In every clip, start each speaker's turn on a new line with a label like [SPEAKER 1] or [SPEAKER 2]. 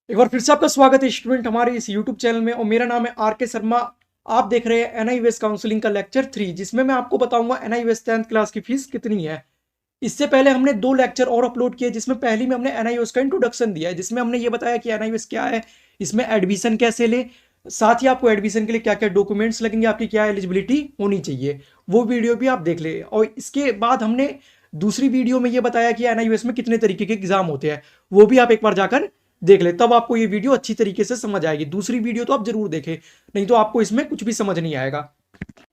[SPEAKER 1] एक बार फिर से आपका स्वागत है स्टूडेंट हमारे इस यूट्यूब चैनल में और मेरा नाम है आर के शर्मा। आप देख रहे हैं एनआईवीएस काउंसलिंग का लेक्चर 3 जिसमें मैं आपको बताऊंगा एनआईवीएस 10th क्लास की फीस कितनी है। इससे पहले हमने 2 लेक्चर और अपलोड किए जिसमें पहली में हमने एनआईवीएस का इंट्रोडक्शन दिया है जिसमें हमने ये बताया कि एनआईवीएस क्या है, इसमें एडमिशन कैसे ले, साथ ही आपको एडमिशन के लिए क्या क्या डॉक्यूमेंट्स लगेंगे, आपकी क्या एलिजिबिलिटी होनी चाहिए। वो वीडियो भी आप देख ले। और इसके बाद हमने दूसरी वीडियो में ये बताया कि एनआईवीएस में कितने तरीके के एग्जाम होते हैं, वो भी आप एक बार जाकर देख ले, तब आपको ये वीडियो अच्छी तरीके से समझ आएगी। दूसरी वीडियो तो आप जरूर देखें, नहीं तो आपको इसमें कुछ भी समझ नहीं आएगा।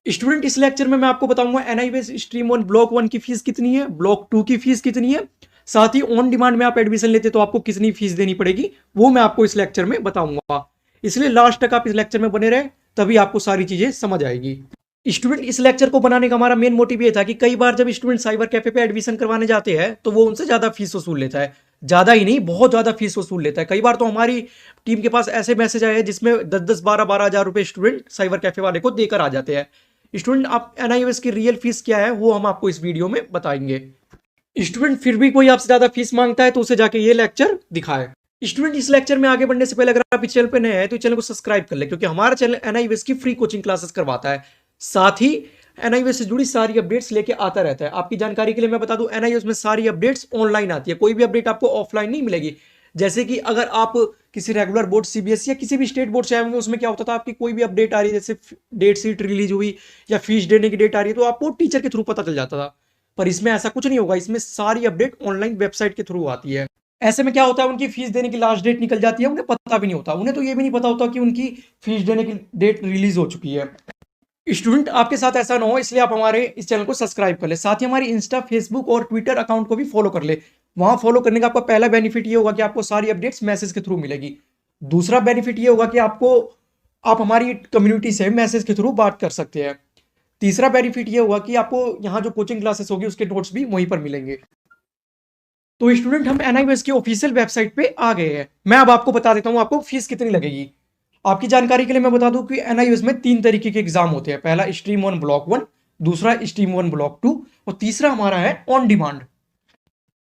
[SPEAKER 1] स्टूडेंट इस लेक्चर में मैं आपको बताऊंगा एनआईवीएस स्ट्रीम 1 ब्लॉक 1 की फीस कितनी है, ब्लॉक 2 की फीस कितनी है, साथ ही ऑन डिमांड में आप एडमिशन लेते तो आपको कितनी फीस देनी पड़ेगी, वो मैं आपको इस लेक्चर में बताऊंगा। इसलिए लास्ट तक आप इस लेक्चर में बने रहे, तभी आपको सारी चीजें समझ आएगी। स्टूडेंट इस लेक्चर को बनाने का हमारा मेन मोटिव ये था कि कई बार जब स्टूडेंट साइबर कैफे पे एडमिशन करवाने जाते हैं तो वो उनसे ज्यादा फीस वसूल लेता है। ज्यादा ही नहीं, बहुत ज्यादा फीस वसूल लेता है। कई बार तो हमारी टीम के पास ऐसे मैसेज आए हैं जिसमें 10-10 12-12 हज़ार रुपए स्टूडेंट साइबर कैफे वाले को देकर आ जाते हैं। स्टूडेंट आप एनआईओएस की रियल फीस क्या है वो हम आपको इस वीडियो में बताएंगे। स्टूडेंट फिर भी कोई आपसे ज्यादा फीस मांगता है तो उसे जाके ये लेक्चर दिखाए। स्टूडेंट इस लेक्चर में आगे बढ़ने से पहले अगर आप इस चैनल पे नए हैं तो चैनल को सब्सक्राइब कर ले, क्योंकि हमारा चैनल एनआईवीएस की फ्री कोचिंग क्लासेस करवाता है, साथ ही एनआईवीएस से जुड़ी सारी अपडेट्स लेके आता रहता है। आपकी जानकारी के लिए मैं बता दूं, एनआईवीएस में सारी अपडेट्स ऑनलाइन आती है, कोई भी अपडेट आपको ऑफलाइन नहीं मिलेगी। जैसे कि अगर आप किसी रेगुलर बोर्ड सीबीएसई या किसी भी स्टेट बोर्ड से आए होंगे, उसमें क्या होता था, आपकी कोई भी अपडेट आ रही है, जैसे डेट शीट रिलीज हुई या फीस देने की डेट आ रही है, तो आपको टीचर के थ्रू पता चल जाता था। पर इसमें ऐसा कुछ नहीं होगा, इसमें सारी अपडेट ऑनलाइन वेबसाइट के थ्रू आती है। ऐसे में क्या होता है, उनकी फीस देने की लास्ट डेट निकल जाती है, उन्हें पता भी नहीं होता। उन्हें तो ये भी नहीं पता होता कि उनकी फीस देने की डेट रिलीज हो चुकी है। स्टूडेंट आपके साथ ऐसा ना हो, इसलिए आप हमारे इस चैनल को सब्सक्राइब कर ले, साथ ही हमारी इंस्टा, फेसबुक और ट्विटर अकाउंट को भी फॉलो कर ले। वहां फॉलो करने का आपका पहला बेनिफिट ये होगा कि आपको सारी अपडेट्स मैसेज के थ्रू मिलेगी। दूसरा बेनिफिट ये होगा कि आप हमारी कम्युनिटी से मैसेज के थ्रू बात कर सकते हैं। तीसरा बेनिफिट ये होगा कि आपको यहाँ जो कोचिंग क्लासेस होगी उसके नोट्स भी वहीं पर मिलेंगे। तो स्टूडेंट हम एनआईवीएस की ऑफिशियल वेबसाइट पे आ गए हैं। मैं अब आपको बता देता हूँ आपको फीस कितनी लगेगी। आपकी जानकारी के लिए मैं बता दूं कि एनआईवीएस में 3 तरीके के एग्जाम होते हैं। पहला स्ट्रीम 1 ब्लॉक 1, दूसरा स्ट्रीम 1 ब्लॉक 2 और तीसरा हमारा है ऑन डिमांड।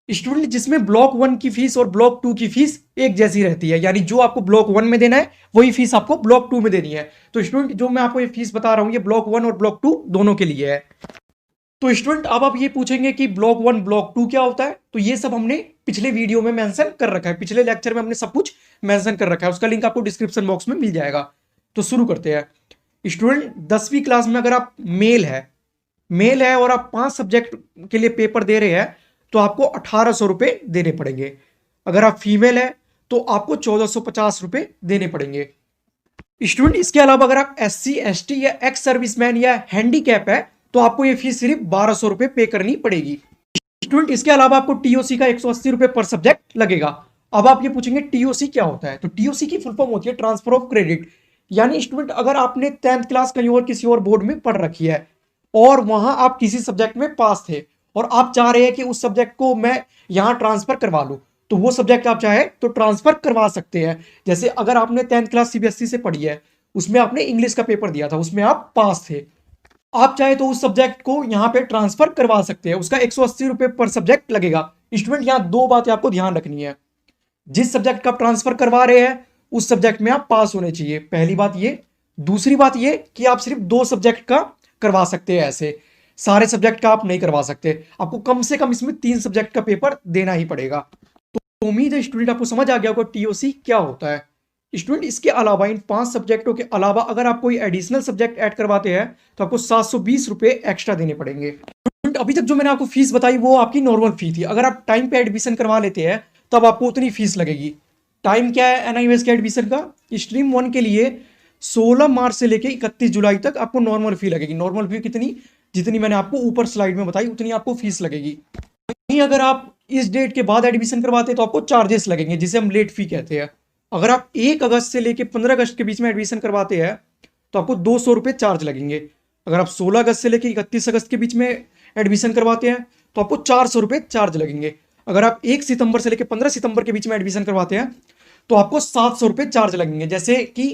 [SPEAKER 1] स्टूडेंट जिसमें ब्लॉक 1 की फीस और ब्लॉक 2 की फीस एक जैसी रहती है, यानी जो आपको ब्लॉक 1 में देना है वही फीस आपको ब्लॉक 2 में देनी है। तो स्टूडेंट जो मैं आपको ये फीस बता रहा हूं, ये ब्लॉक 1 और ब्लॉक 2 दोनों के लिए है। तो स्टूडेंट अब आप ये पूछेंगे कि ब्लॉक 1 ब्लॉक 2 क्या होता है, तो ये सब हमने पिछले वीडियो में मेंशन कर रखा है, पिछले लेक्चर में हमने सब कुछ मेंशन कर रखा है, उसका लिंक आपको डिस्क्रिप्शन बॉक्स में मिल जाएगा। तो शुरू करते हैं। स्टूडेंट 10वीं क्लास में अगर आप मेल है और आप 5 सब्जेक्ट के लिए पेपर दे रहे हैं तो आपको 1800 रुपए देने पड़ेंगे। अगर आप फीमेल है तो आपको 1450 रुपए देने पड़ेंगे। स्टूडेंट इसके अलावा अगर आप SC ST या एक्स सर्विसमैन या हैंडीकैप है तो आपको ये फीस सिर्फ 1200 रुपए पे करनी पड़ेगी। स्टूडेंट इसके अलावा आपको टीओसी का 180 रुपए पर सब्जेक्ट लगेगा। अब आप ये पूछेंगे टीओसी क्या होता है, तो टीओसी की फुल फॉर्म होती है ट्रांसफर ऑफ क्रेडिट। यानी स्टूडेंट अगर आपने 10th क्लास कहीं और किसी और बोर्ड में पढ़ रखी है और वहां आप किसी सब्जेक्ट में पास थे और आप चाह रहे हैं कि उस सब्जेक्ट को मैं यहां ट्रांसफर करवा लूं, तो वो सब्जेक्ट आप चाहे तो ट्रांसफर करवा सकते हैं। जैसे अगर आपने 10th क्लास सीबीएसई से पढ़ी है, उसमें आपने इंग्लिश का पेपर दिया था, उसमें आप पास थे, आप चाहे तो उस सब्जेक्ट को यहां पे ट्रांसफर करवा सकते हैं। उसका 180 रुपए पर सब्जेक्ट लगेगा। स्टूडेंट यहां 2 बातें आपको ध्यान रखनी है। जिस सब्जेक्ट का आप ट्रांसफर करवा रहे हैं उस सब्जेक्ट में आप पास होने चाहिए, पहली बात ये। दूसरी बात ये कि आप सिर्फ 2 सब्जेक्ट का करवा सकते हैं, ऐसे सारे सब्जेक्ट का आप नहीं करवा सकते। आपको कम से कम इसमें 3 सब्जेक्ट का पेपर देना ही पड़ेगा। तो उम्मीद है स्टूडेंट आपको समझ आ गया होगा टीओसी क्या होता है। स्टूडेंट इसके अलावा इन 5 सब्जेक्टों के अलावा अगर आप कोई एडिशनल सब्जेक्ट ऐड करवाते हैं तो आपको 720 रुपए एक्स्ट्रा देने पड़ेंगे। स्टूडेंट अभी तक जो मैंने आपको फीस बताई वो आपकी नॉर्मल फी थी। अगर आप टाइम पे एडमिशन करवा लेते हैं तब आपको उतनी फीस लगेगी। टाइम क्या है एनआईवीएस के एडमिशन का, स्ट्रीम 1 के लिए 16 मार्च से लेकर 31 जुलाई तक आपको नॉर्मल फी लगेगी। नॉर्मल फी कितनी, जितनी मैंने आपको ऊपर स्लाइड में बताई उतनी आपको फीस लगेगी। वहीं अगर आप इस डेट के बाद एडमिशन करवाते हैं तो आपको चार्जेस लगेंगे, जिसे हम लेट फी कहते हैं। अगर आप 1 अगस्त से लेकर 15 अगस्त के बीच में एडमिशन करवाते हैं तो आपको 200 रुपये चार्ज लगेंगे। अगर आप 16 अगस्त से लेकर 31 अगस्त के बीच में एडमिशन करवाते हैं तो आपको 400 रुपये चार्ज लगेंगे। अगर आप 1 सितंबर से लेकर 15 सितंबर के बीच में एडमिशन करवाते हैं तो आपको 700 रुपये चार्ज लगेंगे। जैसे कि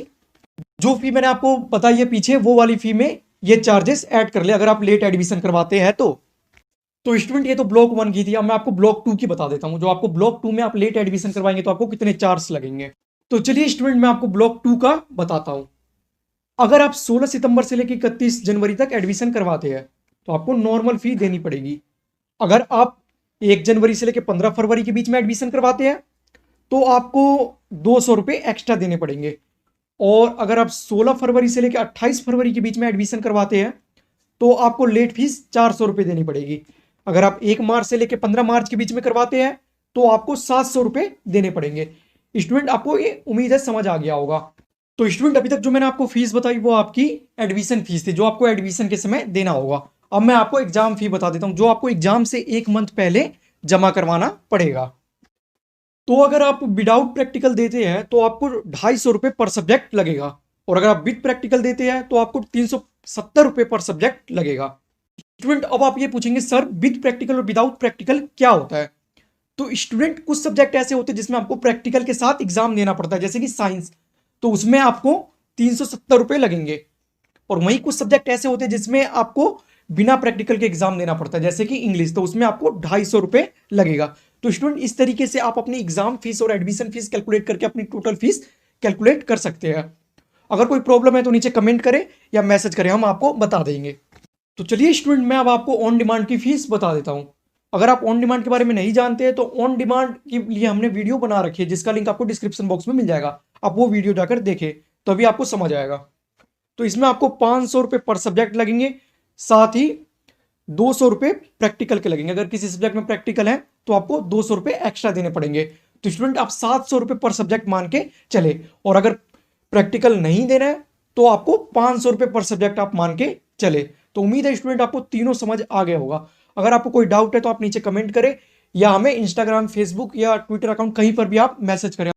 [SPEAKER 1] जो फी मैंने आपको बताई है पीछे, वो वाली फी में ये चार्जेस ऐड कर ले अगर आप लेट एडमिशन करवाते हैं तो स्टूडेंट ये तो ब्लॉक 1 की थी। अब मैं आपको ब्लॉक 2 की बता देता हूं। जो आपको ब्लॉक 2 में आप लेट एडमिशन करवाएंगे तो आपको कितने चार्ज लगेंगे। तो चलिए स्टूडेंट, मैं आपको ब्लॉक 2 का बताता हूं। अगर आप 16 सितंबर से लेकर 31 जनवरी तक एडमिशन करवाते हैं तो आपको नॉर्मल फी देनी पड़ेगी। अगर आप 1 जनवरी से लेकर 15 फरवरी के बीच में एडमिशन करवाते हैं तो आपको 200 रुपये एक्स्ट्रा देने पड़ेंगे। और अगर आप 16 फरवरी से लेकर 28 फरवरी के बीच में एडमिशन करवाते हैं तो आपको लेट फीस 400 रुपये देनी पड़ेगी। अगर आप 1 मार्च से लेकर 15 मार्च के बीच में करवाते हैं तो आपको 700 रुपये देने पड़ेंगे। स्टूडेंट, आपको ये उम्मीद है समझ आ गया होगा। तो स्टूडेंट, अभी तक जो मैंने आपको फीस बताई वो आपकी एडमिशन फीस थी, जो आपको एडमिशन के समय देना होगा। अब मैं आपको एग्जाम फी बता देता हूं, जो आपको एग्जाम से 1 मंथ पहले जमा करवाना पड़ेगा। तो अगर आप विदाउट प्रैक्टिकल देते हैं तो आपको 250 रुपये पर सब्जेक्ट लगेगा, और अगर आप विद प्रैक्टिकल देते हैं तो आपको 370 रुपये पर सब्जेक्ट लगेगा। स्टूडेंट, अब आप ये पूछेंगे सर विद प्रैक्टिकल और विदाउट प्रैक्टिकल क्या होता है। तो स्टूडेंट, कुछ सब्जेक्ट ऐसे होते हैं जिसमें आपको प्रैक्टिकल के साथ एग्जाम देना पड़ता है, जैसे कि साइंस, तो उसमें आपको 370 रुपये लगेंगे। और वहीं कुछ सब्जेक्ट ऐसे होते हैं जिसमें आपको बिना प्रैक्टिकल के एग्जाम देना पड़ता है, जैसे कि इंग्लिश, तो उसमें आपको 250 रुपये लगेगा। तो स्टूडेंट, इस तरीके से आप अपनी एग्जाम फीस और एडमिशन फीस कैलकुलेट करके अपनी टोटल फीस कैलकुलेट कर सकते हैं। अगर कोई प्रॉब्लम है तो नीचे कमेंट करें या मैसेज करें, हम आपको बता देंगे। तो चलिए स्टूडेंट, मैं अब आपको ऑन डिमांड की फीस बता देता हूं। अगर आप ऑन डिमांड के बारे में नहीं जानते हैं तो ऑन डिमांड के लिए हमने वीडियो बना रखी है, जिसका लिंक आपको डिस्क्रिप्शन बॉक्स में मिल जाएगा। आप वो वीडियो जाकर देखें तो अभी आपको समझ आएगा। तो इसमें आपको 500 रुपये पर सब्जेक्ट लगेंगे, साथ ही 200 रुपये प्रैक्टिकल के लगेंगे। अगर किसी सब्जेक्ट में प्रैक्टिकल है तो आपको 200 रुपये एक्स्ट्रा देने पड़ेंगे। तो स्टूडेंट, आप 700 रुपये पर सब्जेक्ट मान के चले, और अगर प्रैक्टिकल नहीं देना है तो आपको 500 रुपये पर सब्जेक्ट आप मान के चले। तो उम्मीद है स्टूडेंट आपको तीनों समझ आ गया होगा। अगर आपको कोई डाउट है तो आप नीचे कमेंट करें, या हमें इंस्टाग्राम, फेसबुक या ट्विटर अकाउंट कहीं पर भी आप मैसेज करें।